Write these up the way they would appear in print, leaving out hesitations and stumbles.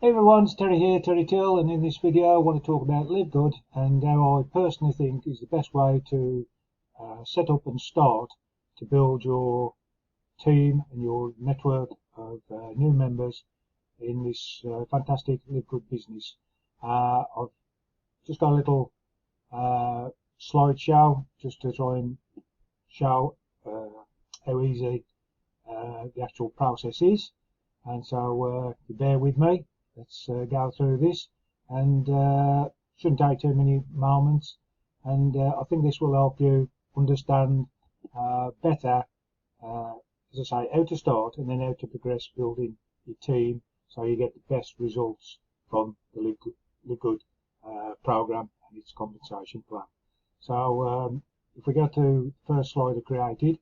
Hey everyone, it's Terry here, Terry Till, and in this video I want to talk about LiveGood and how I personally think is the best way to set up and start to build your team and your network of new members in this fantastic LiveGood business. I've just got a little slideshow just to try and show how easy the actual process is, and so bear with me. Let's go through this, and shouldn't take too many moments, and I think this will help you understand better, as I say, how to start and then how to progress building your team so you get the best results from the LiveGood program and its compensation plan. So if we go to the first slide I created,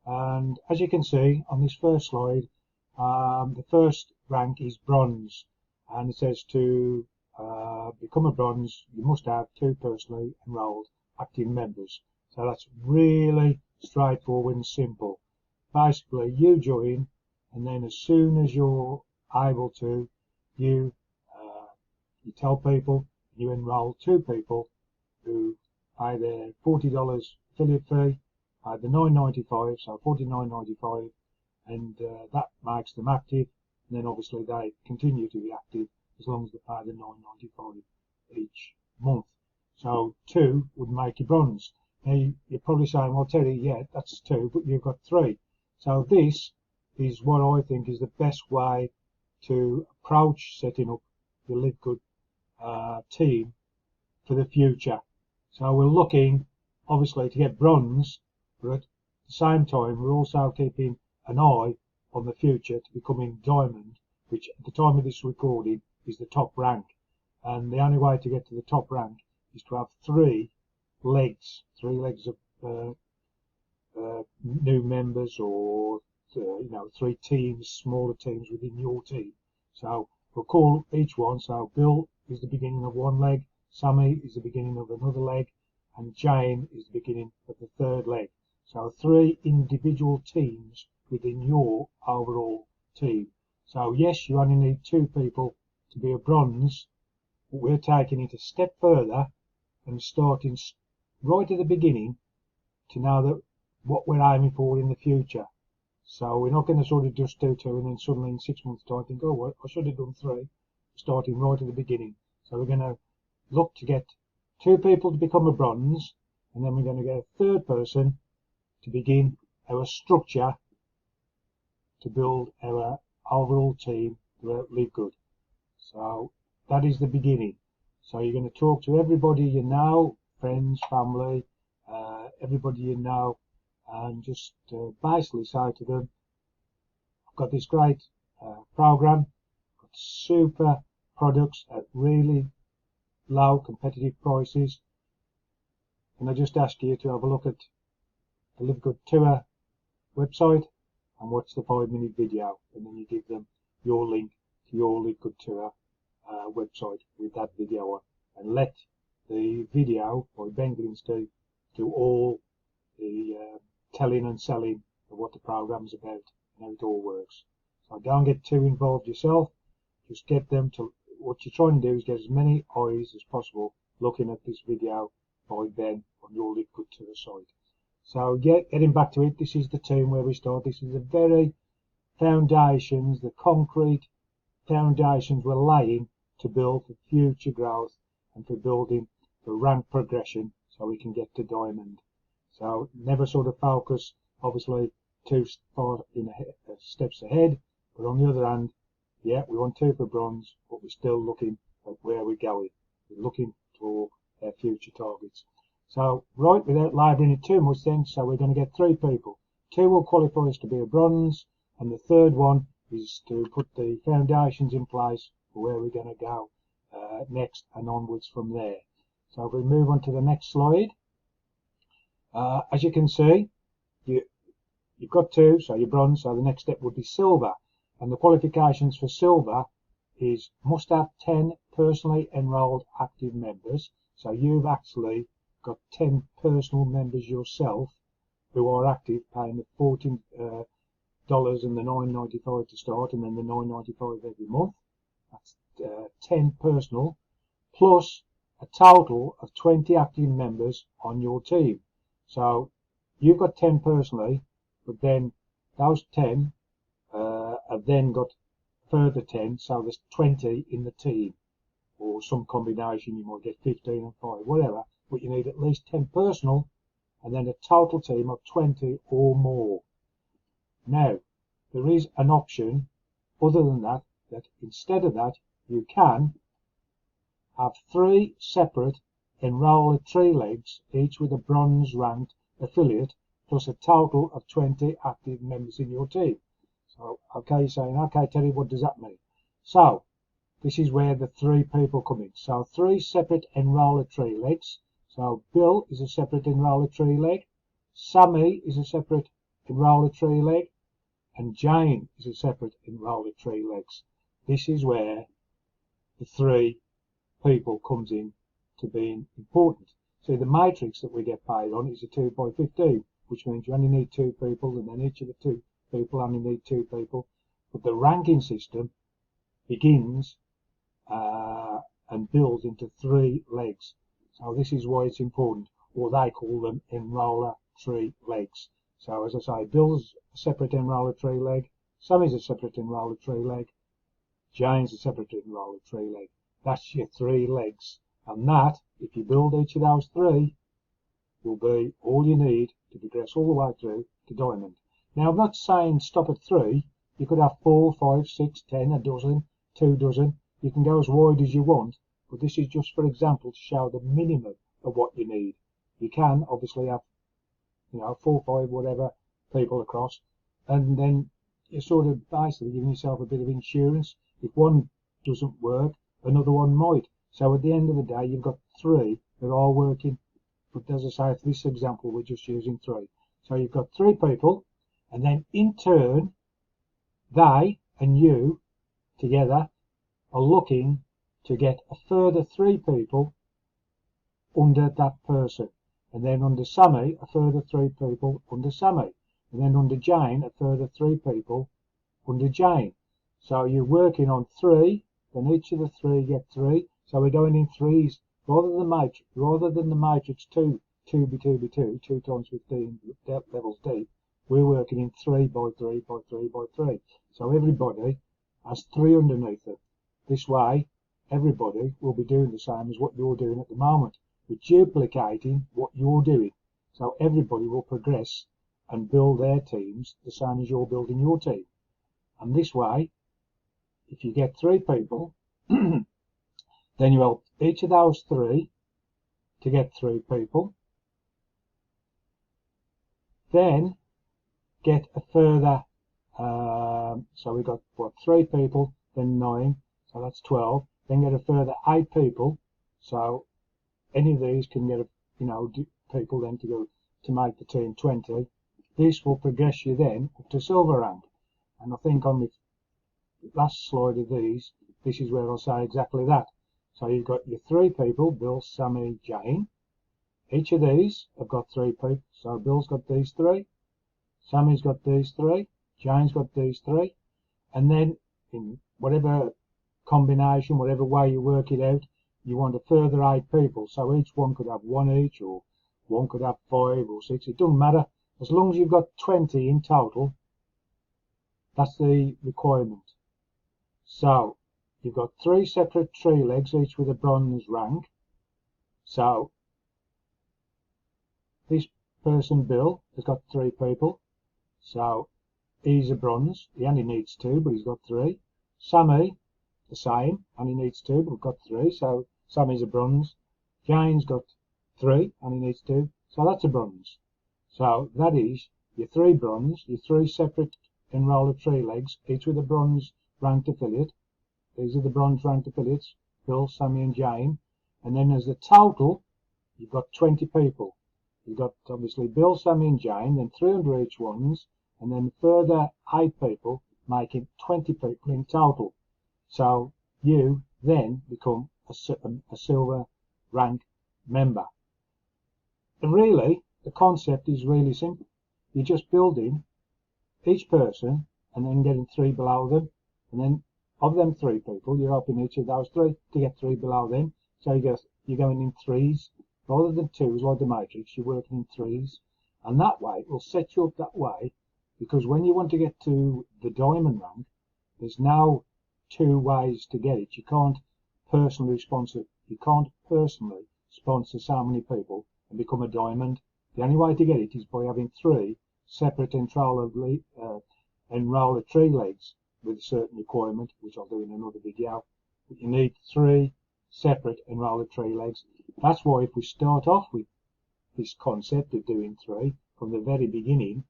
and as you can see on this first slide, the first rank is bronze, and it says to become a bronze you must have 2 personally enrolled active members. So that's really straightforward and simple. Basically you join, and then as soon as you're able to, you tell people, you enroll 2 people who pay their $40 affiliate fee, pay the $9.95, so $49.95, and that makes them active. And then obviously they continue to be active as long as they pay the $9.95 each month. So 2 would make you bronze. Now you're probably saying, well Terry, yeah, that's 2, but you've got 3. So this is what I think is the best way to approach setting up your LiveGood team for the future. So we're looking obviously to get bronze, but at the same time we're also keeping an eye on the future to becoming diamond, which at the time of this recording is the top rank. And the only way to get to the top rank is to have 3 legs of new members, or 3 teams, smaller teams within your team. So we'll call each one, so Bill is the beginning of 1 leg, Sammy is the beginning of another leg, and Jane is the beginning of the 3rd leg. So 3 individual teams within your overall team. So yes, you only need 2 people to be a bronze, but we're taking it a step further and starting right at the beginning to know that what we're aiming for in the future. So we're not going to sort of just do 2 and then suddenly in 6 months time think, oh well, I should have done 3. We're starting right at the beginning. So we're going to look to get 2 people to become a bronze, and then we're going to get a 3rd person to begin our structure to build our overall team throughout LiveGood. So that is the beginning. So you're going to talk to everybody you know, friends, family, everybody you know, and just basically say to them, I've got this great program, got super products at really low competitive prices, and I just ask you to have a look at the LiveGood Tour website and watch the 5-minute video, and then you give them your link to your LiveGood Tour website with that video on, and let the video by Ben Glinsky do all the telling and selling of what the program's about and how it all works. So don't get too involved yourself, just get them to, what you're trying to do is get as many eyes as possible looking at this video by Ben on your LiveGood Tour site. So getting back to it, this is the team where we start. This is the very foundations, the concrete foundations we're laying to build for future growth and for building for rank progression so we can get to diamond. So never sort of focus obviously too far in steps ahead, but on the other hand, yeah, we want 2 for bronze, but we're still looking at where we're going. We're looking for our future targets. So right, without labouring it too much then, so we're going to get 3 people. 2 will qualify us to be a bronze, and the 3rd one is to put the foundations in place for where we're going to go next and onwards from there. So if we move on to the next slide, as you can see, you've got 2, so you're bronze, so the next step would be silver. And the qualifications for silver is must have 10 personally enrolled active members. So you've actually got 10 personal members yourself who are active, paying the $14 and the $9.95 to start, and then the $9.95 every month. That's 10 personal, plus a total of 20 active members on your team. So you've got 10 personally, but then those 10 have then got further 10, so there's 20 in the team, or some combination. You might get 15 and 5, whatever, but you need at least 10 personal and then a total team of 20 or more. Now, there is an option other than that, that instead of that, you can have 3 separate enroller tree legs, each with a bronze ranked affiliate, plus a total of 20 active members in your team. So, okay, you're saying, okay, Terry, what does that mean? So, this is where the 3 people come in. So, 3 separate enroller tree legs. So, Bill is a separate enroller tree leg, Sammy is a separate enroller tree leg, and Jane is a separate enroller tree legs. This is where the 3 people comes in to being important. So the matrix that we get paid on is a 2 by 15, which means you only need 2 people, and then each of the 2 people only need 2 people. But the ranking system begins and builds into 3 legs. So this is why it's important, or they call them enroller tree legs. So as I say, Bill's a separate enroller tree leg, Sammy's a separate enroller tree leg, Jane's a separate enroller tree leg. That's your 3 legs. And that, if you build each of those 3, will be all you need to progress all the way through to diamond. Now, I'm not saying stop at 3. You could have 4, 5, 6, 10, a dozen, 2 dozen. You can go as wide as you want, but this is just for example to show the minimum of what you need. You can obviously have, 4, 5, whatever people across, and then you're sort of basically giving yourself a bit of insurance. If one doesn't work, another one might. So at the end of the day, you've got 3 that are working. But as I say, for this example, we're just using 3. So you've got 3 people, and then in turn, they and you together are looking to get a further 3 people under that person. And then under Sammy, a further 3 people under Sammy. And then under Jane, a further 3 people under Jane. So you're working on 3, then each of the 3 get 3. So we're going in 3s rather than the matrix 2 by 2 by 2, 2 times 15 levels deep. We're working in 3 by 3 by 3 by 3. So everybody has 3 underneath them. This way, everybody will be doing the same as what you're doing at the moment. We're duplicating what you're doing. So everybody will progress and build their teams the same as you're building your team. And this way, if you get 3 people, then you help each of those 3 to get 3 people. Then get a further, so we've got, 3 people, then 9, so that's 12. Then get a further 8 people. So any of these can get, people then to go to make the team 20. This will progress you then up to silver rank. And I think on the last slide of these, this is where I'll say exactly that. So you've got your 3 people, Bill, Sammy, Jane. Each of these have got 3 people. So Bill's got these 3, Sammy's got these 3, Jane's got these 3. And then in whatever combination, whatever way you work it out, you want a further 8 people. So each one could have 1 each, or one could have 5 or 6. It doesn't matter. As long as you've got 20 in total, that's the requirement. So you've got 3 separate tree legs, each with a bronze rank. So this person, Bill, has got 3 people. So he's a bronze. He only needs 2, but he's got 3. Sammy, the same, only needs 2, but we've got 3. So Sammy's a bronze. Jane's got 3, only needs 2. So that's a bronze. So that is your 3 bronze, your 3 separate enroller tree legs, each with a bronze ranked affiliate. These are the bronze ranked affiliates, Bill, Sammy and Jane. And then as the total, you've got 20 people. You've got obviously Bill, Sammy and Jane, then 3 under each ones, and then further 8 people, making 20 people in total. So you then become a silver rank member. And really, the concept is really simple. You're just building each person and then getting 3 below them, and then of them 3 people, you're helping each of those 3 to get 3 below them. So you're going in 3s rather than 2s like the matrix. You're working in 3s, and that way it will set you up that way, because when you want to get to the diamond rank, there's now 2 ways to get it. You can't personally sponsor so many people and become a diamond. The only way to get it is by having 3 separate enroller tree legs with a certain requirement, which I'll do in another video. But you need 3 separate enroller tree legs. That's why if we start off with this concept of doing 3 from the very beginning,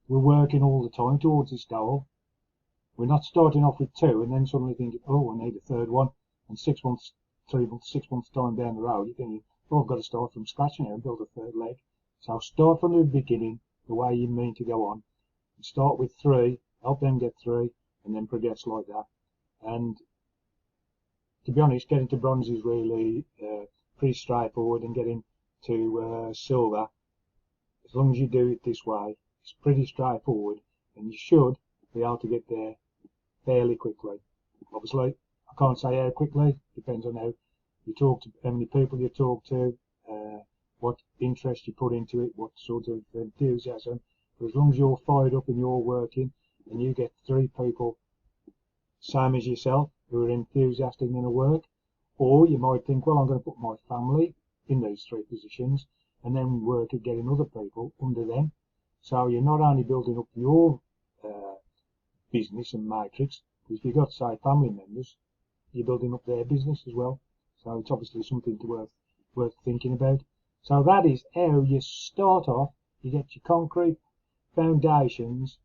we're working all the time towards this goal. We're not starting off with 2 and then suddenly thinking, oh, I need a 3rd one, and 6 months time down the road, you're thinking, oh, I've got to start from scratch now and build a 3rd leg. So start from the beginning, the way you mean to go on. Start with 3, help them get 3, and then progress like that. And to be honest, getting to bronze is really pretty straightforward, and getting to silver, as long as you do it this way, it's pretty straightforward, and you should be able to get there fairly quickly. Obviously, I can't say how quickly, depends on how many people you talk to, what interest you put into it, what sort of enthusiasm. But as long as you're fired up and you're working, and you get 3 people same as yourself who are enthusiastic in the work, or you might think, well, I'm going to put my family in these 3 positions and then work at getting other people under them. So you're not only building up your business and matrix, but if you've got, say, family members, you're building up their business as well. So it's obviously something worth thinking about. So that is how you start off. You get your concrete foundations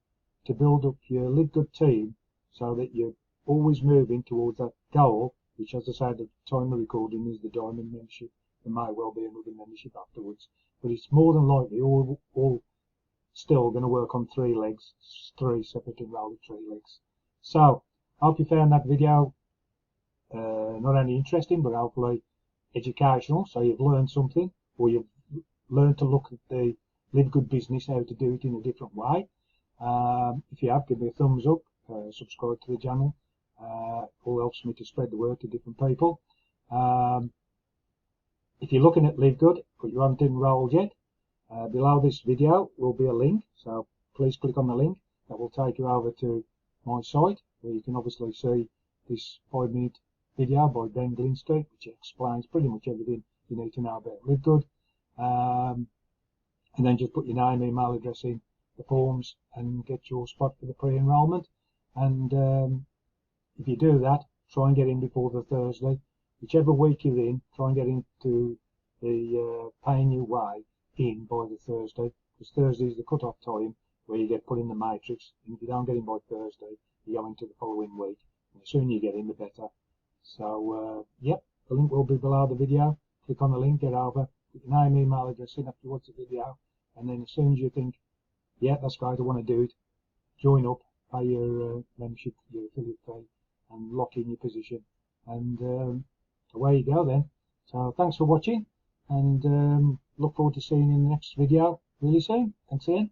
to build up your LiveGood team, so that you're always moving towards that goal, which, as I say at the time of recording, is the diamond membership. There may well be another membership afterwards, but it's more than likely all still going to work on 3 legs, 3 separate enrolled tree legs. So I hope you found that video not only interesting but hopefully educational, so you've learned something, or you've learned to look at the LiveGood business, how to do it in a different way. If you have, give me a thumbs up, subscribe to the channel. All helps me to spread the word to different people. If you're looking at LiveGood but you haven't enrolled yet, below this video will be a link, so please click on the link. That will take you over to my site, where you can obviously see this 5-minute video by Ben Glinsky, which explains pretty much everything you need to know about LiveGood. And then just put your name, email address in the forms and get your spot for the pre-enrollment. And if you do that, try and get in before the Thursday. Whichever week you're in, try and get into the paying your way in by the Thursday, because Thursday is the cut-off time where you get put in the matrix, and if you don't get in by Thursday, you go into the following week, and the sooner you get in, the better. So yep, the link will be below the video. Click on the link, get over, put your name, email address in after you watch the video, and then as soon as you think, yeah, that's great, I want to do it, join up, pay your membership, your affiliate fee, and lock in your position, and away you go then. So thanks for watching, and look forward to seeing you in the next video really soon. Thanks again.